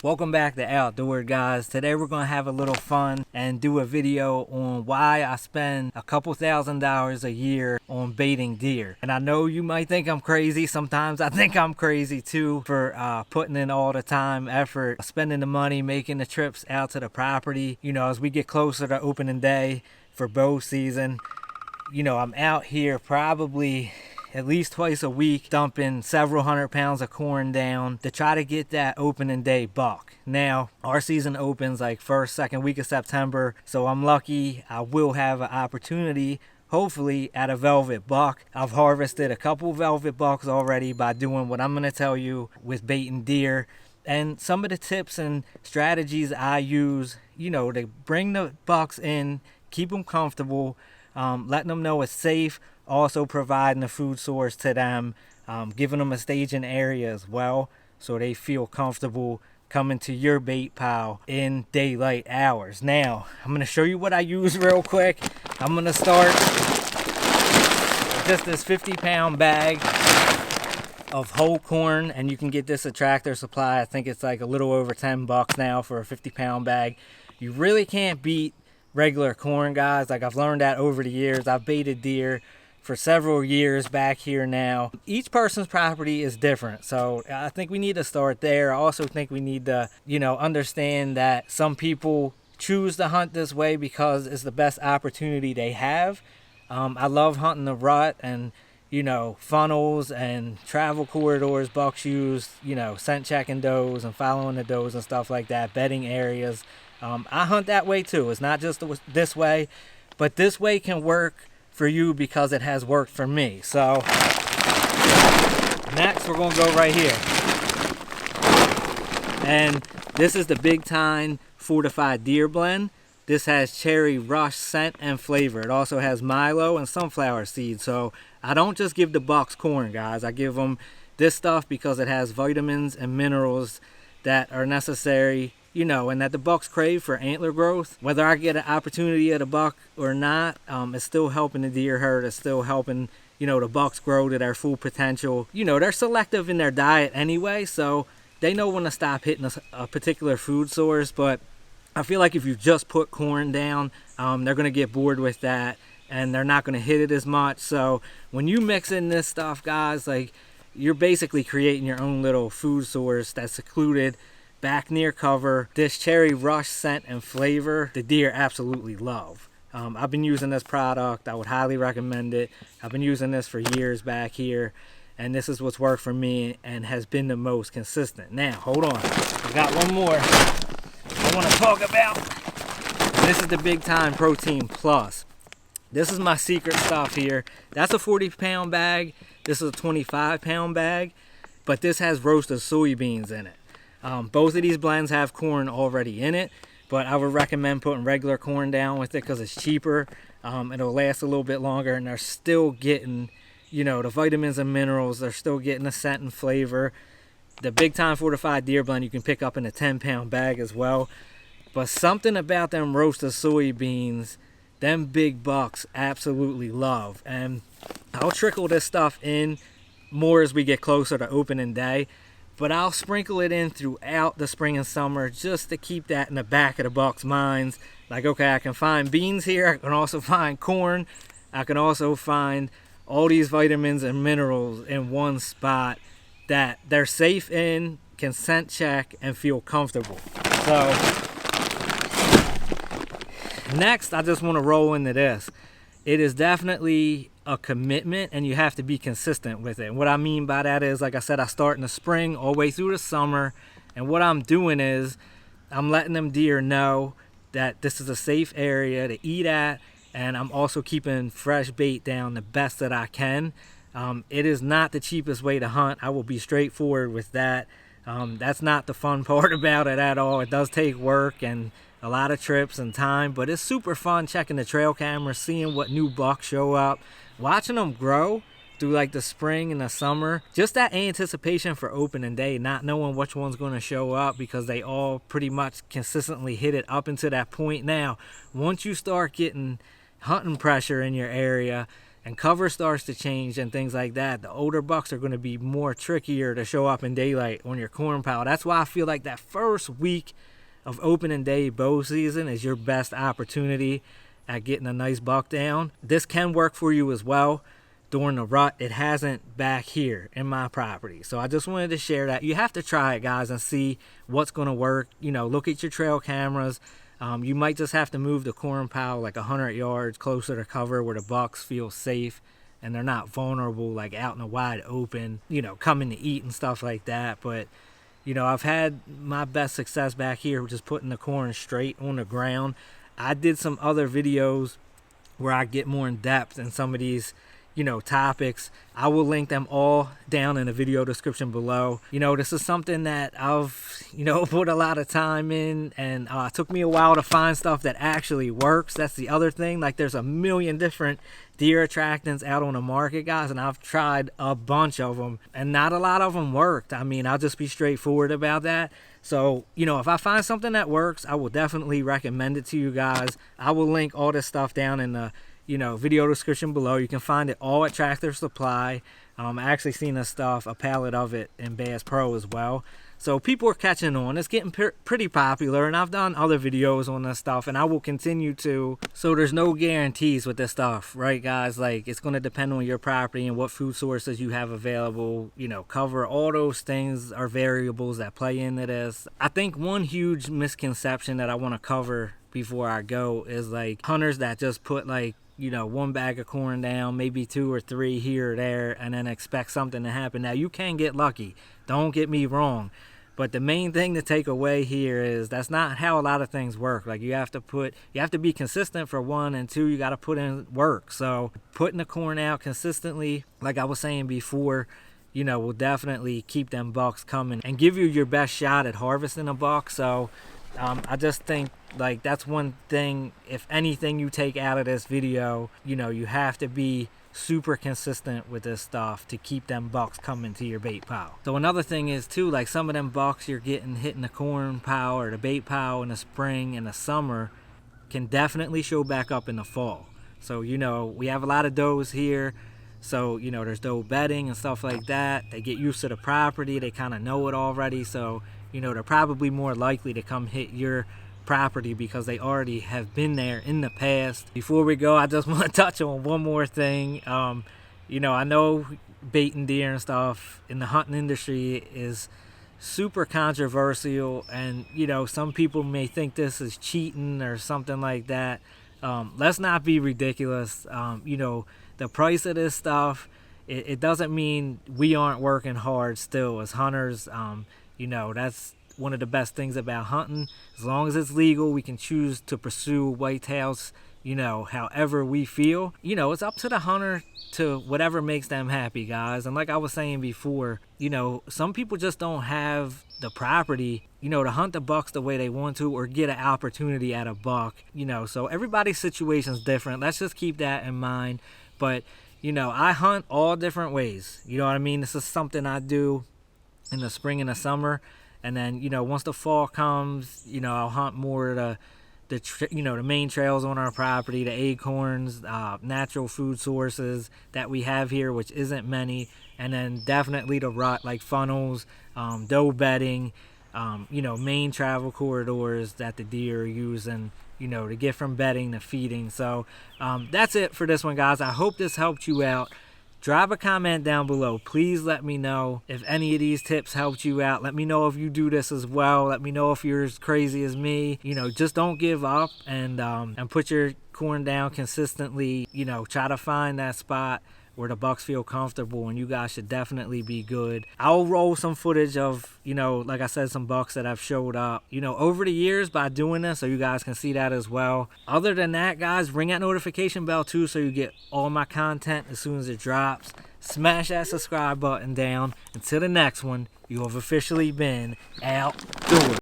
Welcome back to Outdoor Guys. Today we're going to have a little fun and do a video on why I spend a couple $1,000s a year on baiting deer. And I know you might think I'm crazy. Sometimes I think I'm crazy too for putting in all the time, effort, spending the money, making the trips out to the property. You know, as we get closer to opening day for bow season, you know, I'm out here probably at least twice a week dumping several 100 pounds of corn down to try to get that opening day buck. Now our season opens like second week of September, so I'm lucky I will have an opportunity hopefully at a velvet buck. I've harvested a couple velvet bucks already by doing what I'm going to tell you with baiting deer, and some of the tips and strategies I use, you know, to bring the bucks in, keep them comfortable, letting them know it's safe, also providing a food source to them, giving them a staging area as well so they feel comfortable coming to your bait pile in daylight hours. Now, I'm going to show you what I use real quick. I'm going to start with just this 50-pound bag of whole corn, and you can get this at Tractor Supply. I think it's like a little over $10 now for a 50-pound bag. You really can't beat regular corn, guys. Like, I've learned that over the years. I've baited deer for several years back here now. Each person's property is different, so I think we need to start there. I also think we need to, you know, understand that some people choose to hunt this way because it's the best opportunity they have. I love hunting the rut and, you know, funnels and travel corridors. Bucks use, you know, scent checking does and following the does and stuff like that, bedding areas. I hunt that way too. It's not just this way, but this way can work for you because it has worked for me. So next we're going to go right here, and this is the Big Time Fortified Deer Blend. This has cherry rush scent and flavor. It also has milo and sunflower seeds. So I don't just give the bucks corn, guys. I give them this stuff because it has vitamins and minerals that are necessary, you know, and that the bucks crave for antler growth. Whether I get an opportunity at a buck or not, it's still helping the deer herd. It's still helping, you know, the bucks grow to their full potential. You know, they're selective in their diet anyway, so they know when to stop hitting a particular food source. But I feel like if you just put corn down, they're going to get bored with that, and they're not going to hit it as much. So when you mix in this stuff, guys, like, you're basically creating your own little food source that's secluded back near cover. This cherry rush scent and flavor, the deer absolutely love. I've been using this product. I would highly recommend it. I've been using this for years back here, and this is what's worked for me and has been the most consistent. Now, hold on. I got one more I want to talk about. This is the Big Time Protein Plus. This is my secret stuff here. That's a 40-pound bag. This is a 25-pound bag, but this has roasted soybeans in it. Both of these blends have corn already in it, but I would recommend putting regular corn down with it because it's cheaper. It'll last a little bit longer, and they're still getting, you know, the vitamins and minerals. They're still getting the scent and flavor. The Big Time Fortified Deer Blend you can pick up in a 10-pound bag as well. But something about them roasted soybeans, them big bucks absolutely love. And I'll trickle this stuff in more as we get closer to opening day, but I'll sprinkle it in throughout the spring and summer just to keep that in the back of the bucks' minds. Like, okay, I can find beans here. I can also find corn. I can also find all these vitamins and minerals in one spot that they're safe in, can scent check, and feel comfortable. So next, I just want to roll into this. It is definitely a commitment, and you have to be consistent with it. And what I mean by that is, like I said, I start in the spring all the way through the summer, and what I'm doing is I'm letting them deer know that this is a safe area to eat at, and I'm also keeping fresh bait down the best that I can. It is not the cheapest way to hunt. I will be straightforward with that. That's not the fun part about it at all. It does take work and a lot of trips and time, but it's super fun checking the trail camera, seeing what new bucks show up, watching them grow through like the spring and the summer. Just that anticipation for opening day, not knowing which one's going to show up because they all pretty much consistently hit it up until that point. Now, once you start getting hunting pressure in your area, and cover starts to change and things like that, the older bucks are going to be more trickier to show up in daylight on your corn pile. That's why I feel like that first week of opening day bow season is your best opportunity at getting a nice buck down. This can work for you as well during the rut. It hasn't back here in my property, so I just wanted to share that. You have to try it, guys, and see what's going to work. You know, look at your trail cameras. You might just have to move the corn pile like 100 yards closer to cover where the bucks feel safe and they're not vulnerable, like out in the wide open, you know, coming to eat and stuff like that. But, you know, I've had my best success back here just putting the corn straight on the ground. I did some other videos where I get more in depth in some of these, you know, topics. I will link them all down in the video description below. You know, this is something that I've, you know, put a lot of time in, and it took me a while to find stuff that actually works. That's the other thing. Like, there's a million different deer attractants out on the market, guys, and I've tried a bunch of them, and not a lot of them worked. I mean, I'll just be straightforward about that. So, you know, if I find something that works, I will definitely recommend it to you guys. I will link all this stuff down in the, you know, video description below. You can find it all at Tractor Supply. I actually seen this stuff, a pallet of it in Bass Pro as well. So people are catching on. It's getting pretty popular, and I've done other videos on this stuff, and I will continue to. So there's no guarantees with this stuff, right, guys? Like, it's going to depend on your property and what food sources you have available. You know, cover, all those things are variables that play into this. I think one huge misconception that I want to cover before I go is like hunters that just put like, you know, one bag of corn down, maybe 2 or 3 here or there, and then expect something to happen. Now, you can get lucky, don't get me wrong, but the main thing to take away here is that's not how a lot of things work. Like, you have to be consistent for one, and two, you got to put in work. So putting the corn out consistently, like I was saying before, you know, will definitely keep them bucks coming and give you your best shot at harvesting a buck. So I just think, like, that's one thing, if anything you take out of this video, you know, you have to be super consistent with this stuff to keep them bucks coming to your bait pile. So another thing is too, like, some of them bucks you're getting hitting the corn pile or the bait pile in the spring and the summer can definitely show back up in the fall. So, you know, we have a lot of does here. So, you know, there's doe bedding and stuff like that. They get used to the property. They kind of know it already. So, you know, they're probably more likely to come hit your property because they already have been there in the past. Before we go, I just want to touch on one more thing. You know, I know baiting deer and stuff in the hunting industry is super controversial, and, you know, some people may think this is cheating or something like that. Let's not be ridiculous. You know, the price of this stuff, it doesn't mean we aren't working hard still as hunters. You know, that's one of the best things about hunting. As long as it's legal, we can choose to pursue whitetails, you know, however we feel. You know, it's up to the hunter to whatever makes them happy, guys. And like I was saying before, you know, some people just don't have the property, you know, to hunt the bucks the way they want to or get an opportunity at a buck, you know. So everybody's situation is different. Let's just keep that in mind. But, you know, I hunt all different ways. You know what I mean? This is something I do in the spring and the summer. And then, you know, once the fall comes, you know, I'll hunt more the main trails on our property, the acorns, natural food sources that we have here, which isn't many. And then definitely the rut, like funnels, doe bedding, you know, main travel corridors that the deer are using, you know, to get from bedding to feeding. So that's it for this one, guys. I hope this helped you out. Drop a comment down below. Please let me know if any of these tips helped you out. Let me know if you do this as well. Let me know if you're as crazy as me. You know, just don't give up and put your corn down consistently. You know, try to find that spot where the bucks feel comfortable, and you guys should definitely be good. I'll roll some footage of, you know, like I said, some bucks that have showed up, you know, over the years by doing this, so you guys can see that as well. Other than that, guys, ring that notification bell too so you get all my content as soon as it drops. Smash that subscribe button down. Until the next one, you have officially been outdoors.